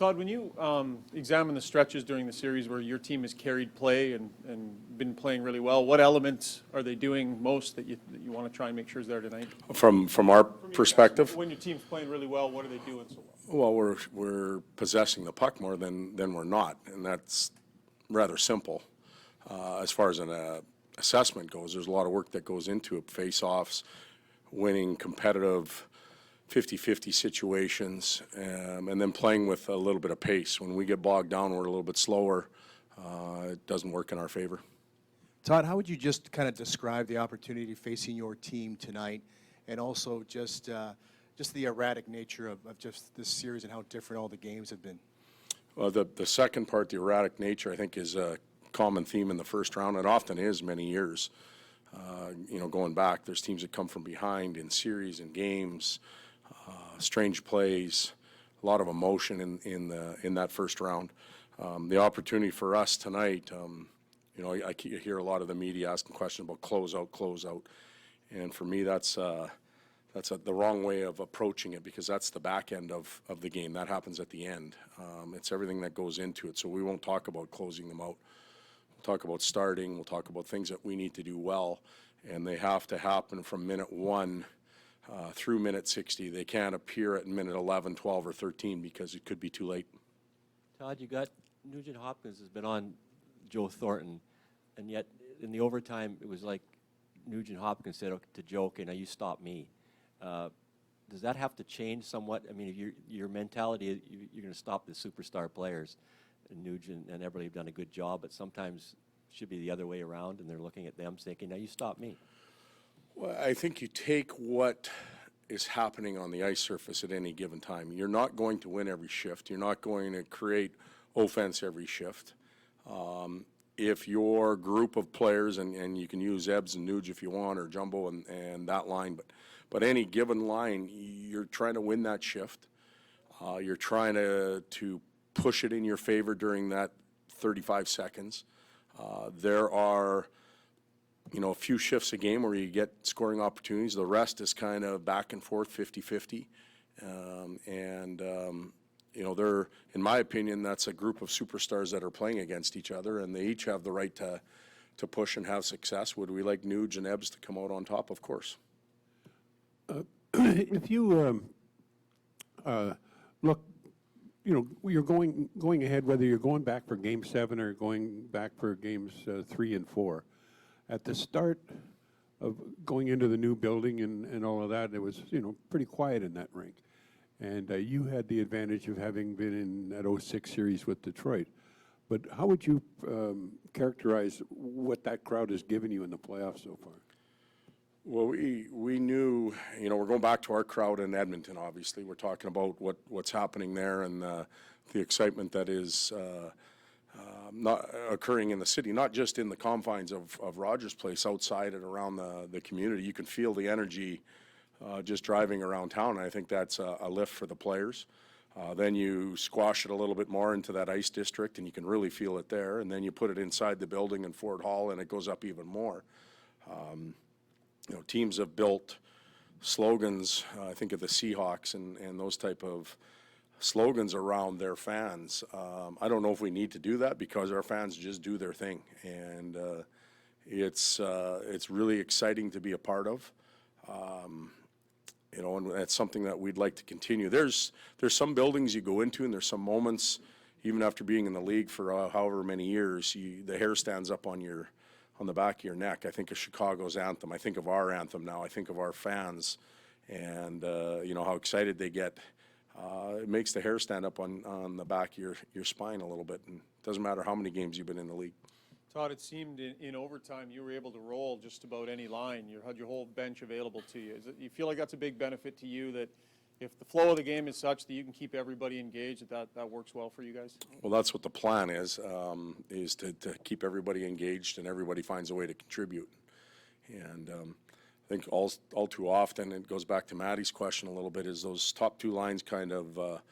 Todd, when you examine the stretches during the series where your team has carried play and been playing really well, what elements are they doing most that you want to try and make sure is there tonight? From our perspective? When your team's playing really well, what are they doing so well? Well, we're possessing the puck more than we're not, and that's rather simple. As far as an assessment goes, there's a lot of work that goes into it, face-offs, winning competitive 50-50 situations, and then playing with a little bit of pace. When we get bogged down, we're a little bit slower. It doesn't work in our favor. Todd, how would you just kind of describe the opportunity facing your team tonight, and also just the erratic nature of just this series and how different all the games have been? Well, the second part, the erratic nature, I think is a common theme in the first round. It often is many years. Going back, there's teams that come from behind in series and games, strange plays, a lot of emotion in that first round. The opportunity for us tonight, I hear a lot of the media asking questions about close out, and for me that's the wrong way of approaching it, because that's the back end of the game. That happens at the end. It's everything that goes into it. So we won't talk about closing them out. We'll talk about starting. We'll talk about things that we need to do well, and they have to happen from minute 1 through minute 60. They can't appear at minute 11, 12, or 13 because it could be too late. Todd, you got Nugent Hopkins has been on Joe Thornton, and yet in the overtime it was like Nugent Hopkins said to Joe, "Okay, now you stop me." Does that have to change somewhat? I mean, if your mentality, you're going to stop the superstar players, and Nugent and everybody have done a good job, but sometimes it should be the other way around, and they're looking at them thinking, "Now you stop me." Well, I think you take what is happening on the ice surface at any given time. You're not going to win every shift. You're not going to create offense every shift. If your group of players, and you can use Ebbs and Nuge if you want, or Jumbo and that line, but any given line, you're trying to win that shift. You're trying to push it in your favor during that 35 seconds. There are a few shifts a game where you get scoring opportunities. The rest is kind of back and forth, 50-50. They're, in my opinion, that's a group of superstars that are playing against each other, and they each have the right to push and have success. Would we like Nuge and Ebbs to come out on top? Of course. If you look, you're going ahead, whether you're going back for Game 7 or going back for Games 3 and 4. At the start of going into the new building and all of that, it was, pretty quiet in that rink. And you had the advantage of having been in that 06 series with Detroit. But how would you characterize what that crowd has given you in the playoffs so far? Well, we knew, we're going back to our crowd in Edmonton, obviously. We're talking about what's happening there and the excitement that is not occurring in the city, not just in the confines of Rogers Place, outside and around the community. You can feel the energy just driving around town, and I think that's a lift for the players. Then you squash it a little bit more into that ice district, and you can really feel it there, and then you put it inside the building in Ford Hall, and it goes up even more. Teams have built slogans, I think of the Seahawks and those type of slogans around their fans. I don't know if we need to do that, because our fans just do their thing, and it's really exciting to be a part of. And that's something that we'd like to continue. There's some buildings you go into, and there's some moments, even after being in the league for however many years, the hair stands up on the back of your neck. I think of Chicago's anthem. I think of our anthem now. I think of our fans, and how excited they get. It makes the hair stand up on the back of your spine a little bit, and it doesn't matter how many games you've been in the league. Todd, it seemed in overtime you were able to roll just about any line. You had your whole bench available to you. You feel like that's a big benefit to you, that if the flow of the game is such that you can keep everybody engaged, that works well for you guys? Well, that's what the plan is to keep everybody engaged and everybody finds a way to contribute. And I think all too often, it goes back to Maddie's question a little bit, is those top two lines kind of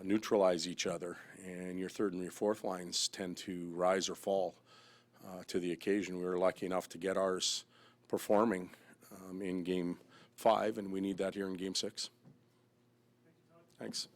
neutralize each other, and your third and your fourth lines tend to rise or fall to the occasion. We were lucky enough to get ours performing in Game 5, and we need that here in Game 6. Thanks.